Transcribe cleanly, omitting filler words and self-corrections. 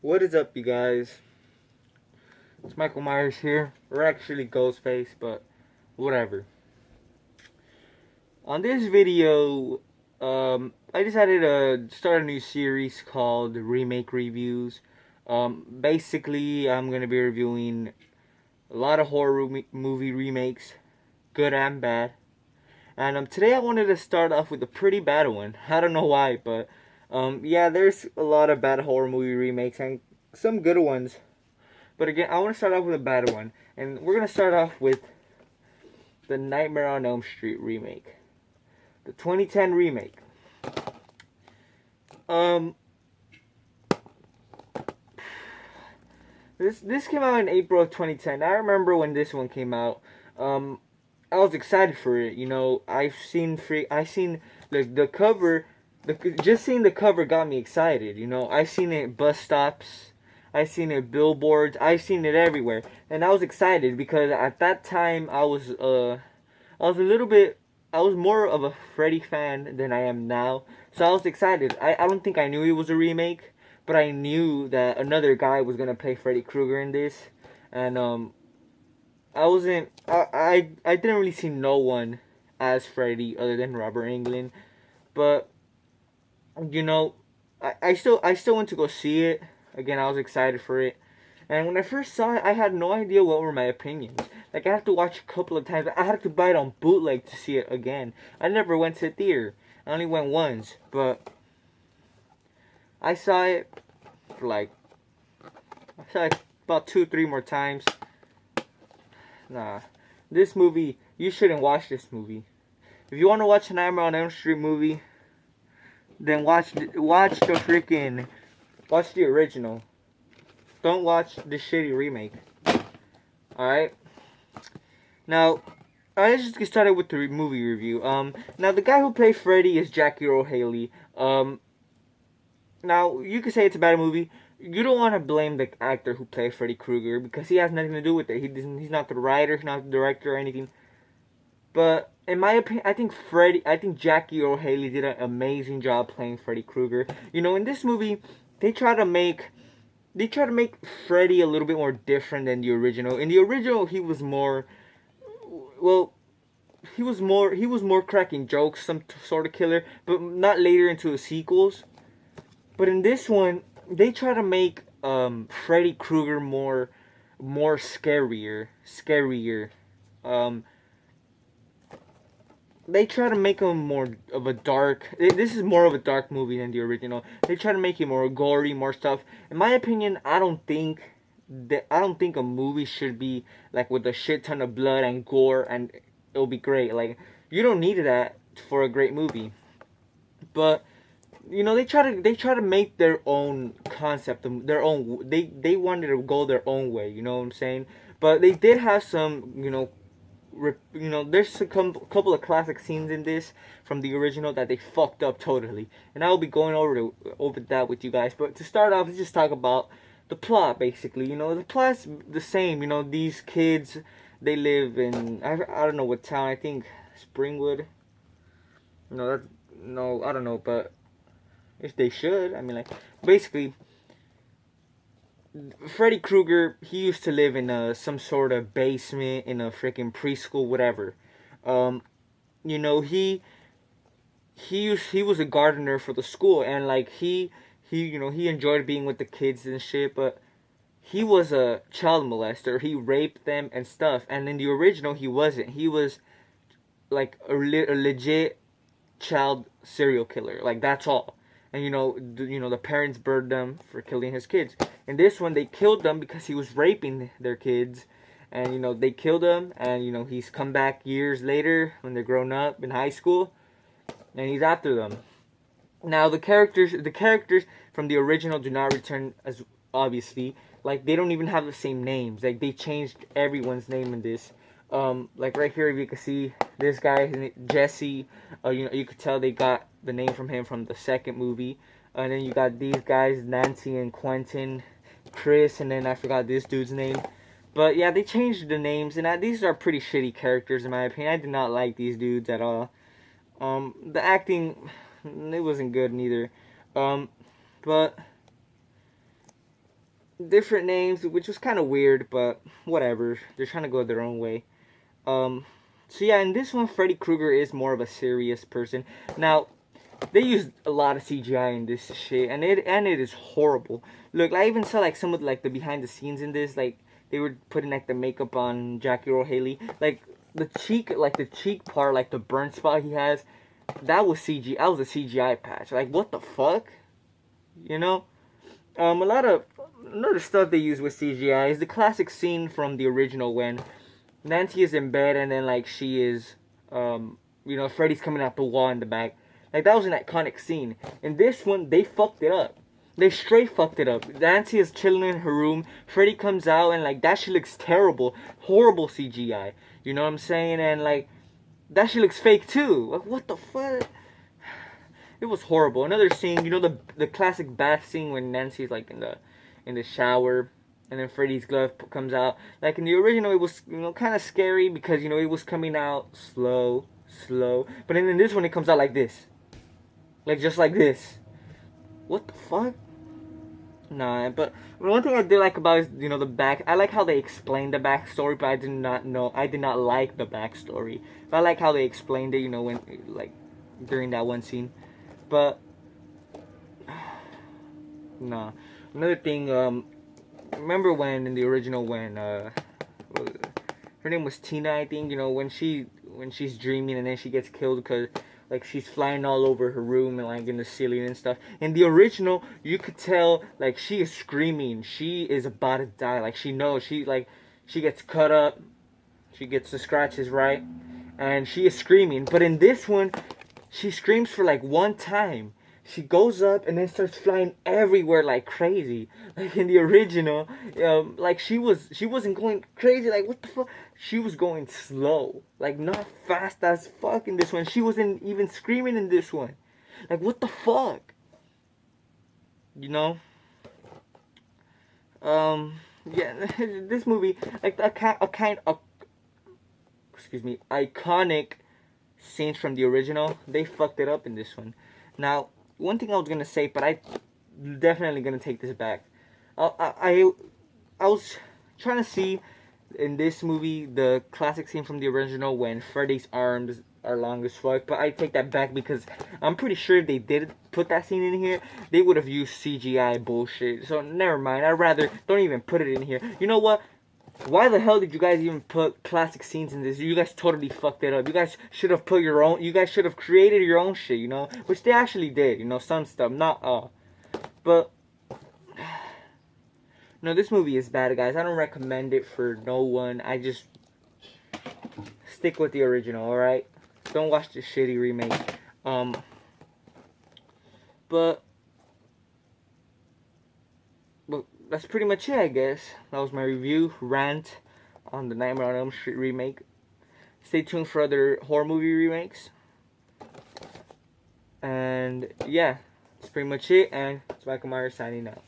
What is up, you guys? It's Michael Myers here, or actually Ghostface, but whatever. On this video, I decided to start a new series called Remake Reviews. Basically, I'm gonna be reviewing a lot of horror movie remakes, good and bad. And today I wanted to start off with a pretty bad one. I don't know why, but yeah, there's a lot of bad horror movie remakes and some good ones. But again, I want to start off with a bad one. And we're going to start off with the Nightmare on Elm Street remake. The 2010 remake. This came out in April of 2010. I remember when this one came out. I was excited for it. You know, I seen the cover. Just seeing the cover got me excited. You know, I seen it at bus stops. I seen it billboards. I seen it everywhere, and I was excited because at that time I was more of a Freddy fan than I am now. So I was excited. I don't think I knew it was a remake, but I knew that another guy was gonna play Freddy Krueger in this, and I didn't really see no one as Freddy other than Robert Englund, but you know, I still went to go see it. Again, I was excited for it. And when I first saw it, I had no idea what were my opinions. Like, I had to watch a couple of times. I had to buy it on bootleg to see it again. I never went to the theater. I only went once. But I saw it for about 2 or 3 more times. Nah. This movie, you shouldn't watch this movie. If you want to watch a Nightmare on Elm Street movie, then watch the original. Don't watch the shitty remake. Alright? Now, let's just get started with the movie review. Now the guy who played Freddy is Jackie Earle Haley. Now, you could say it's a bad movie. You don't want to blame the actor who played Freddy Krueger because he has nothing to do with it. He's not the writer, he's not the director or anything. But in my opinion, I think Jackie Earle Haley did an amazing job playing Freddy Krueger. You know, in this movie, they try to make Freddy a little bit more different than the original. In the original, he was more cracking jokes, some sort of killer, but not later into the sequels. But in this one, they try to make Freddy Krueger more scarier. They try to make him more of a dark. This is more of a dark movie than the original. They try to make it more gory, more stuff. In my opinion, I don't think a movie should be like with a shit ton of blood and gore and it'll be great. Like, you don't need that for a great movie. But you know, they try to make their own concept, their own. They wanted to go their own way. You know what I'm saying? But they did have some, there's a couple of classic scenes in this from the original that they fucked up totally, and I will be going over that with you guys. But to start off, let's just talk about the plot. Basically, you know, the plot's the same. You know, these kids, they live in I don't know what town. I think Springwood. No, I don't know, but if they should, I mean, like, basically, Freddy Krueger, he used to live in some sort of basement in a freaking preschool, whatever. You know, he was a gardener for the school, and like he enjoyed being with the kids and shit, but he was a child molester. He raped them and stuff. And in the original, he wasn't. He was like a legit child serial killer. Like, that's all. And the parents burned them for killing his kids. In this one, they killed them because he was raping their kids, and they killed him. And he's come back years later when they're grown up in high school, and he's after them. Now the characters from the original do not return, as obviously. Like, they don't even have the same names. Like, they changed everyone's name in this. Like right here, you can see this guy, Jesse. You could tell they got the name from him from the second movie. And then you got these guys, Nancy and Quentin, Chris, and then I forgot this dude's name. But yeah, they changed the names, and these are pretty shitty characters in my opinion. I did not like these dudes at all. The acting, it wasn't good neither. But different names, which was kind of weird, but whatever. They're trying to go their own way. Um, so yeah, in this one, Freddy Krueger is more of a serious person. Now, they used a lot of CGI in this shit, and it is horrible. Look, I even saw like some of like the behind the scenes in this, like they were putting like the makeup on Jackie Earle Haley, like the cheek part, like the burn spot he has, that was CG. That was a CGI patch. Like what the fuck, you know? A lot of another stuff they use with CGI is the classic scene from the original when Nancy is in bed and then like she is, Freddy's coming out the wall in the back. Like that was an iconic scene. In this one, they fucked it up. They straight fucked it up. Nancy is chilling in her room. Freddy comes out and like that shit looks terrible, horrible CGI. You know what I'm saying? And like that shit looks fake too. Like what the fuck? It was horrible. Another scene, the classic bath scene when Nancy's like in the shower, and then Freddy's glove comes out. Like in the original, it was kind of scary because it was coming out slow, slow. But then in this one, it comes out like this, like just like this. What the fuck? Nah, but one thing I did like about is the back. I like how they explained the backstory, but I did not like the backstory. But I like how they explained it. When like during that one scene. But nah. Another thing, remember when in the original when her name was Tina, I think, when she's dreaming and then she gets killed because like she's flying all over her room and like in the ceiling and stuff. In the original, you could tell like she is screaming. She is about to die. Like she knows she gets cut up. She gets the scratches, right? And she is screaming. But in this one, she screams for like one time. She goes up and then starts flying everywhere like crazy. Like in the original, like she wasn't going crazy. Like what the fuck? She was going slow, like not fast as fuck in this one. She wasn't even screaming in this one. Like what the fuck? You know? Yeah, this movie like excuse me, iconic scenes from the original. They fucked it up in this one. Now, one thing I was gonna say, but I definitely gonna take this back. I was trying to see in this movie the classic scene from the original when Freddy's arms are long as fuck, but I take that back because I'm pretty sure if they did put that scene in here, they would have used CGI bullshit. So never mind. I'd rather don't even put it in here. You know what? Why the hell did you guys even put classic scenes in this? You guys totally fucked it up. You guys should have put your own. You guys should have created your own shit, which they actually did. Some stuff, not all. But no, this movie is bad, guys. I don't recommend it for no one. I just stick with the original, all right? Don't watch the shitty remake. But that's pretty much it, I guess. That was my review, rant on the Nightmare on Elm Street remake. Stay tuned for other horror movie remakes. And yeah, that's pretty much it. And it's Michael Myers signing out.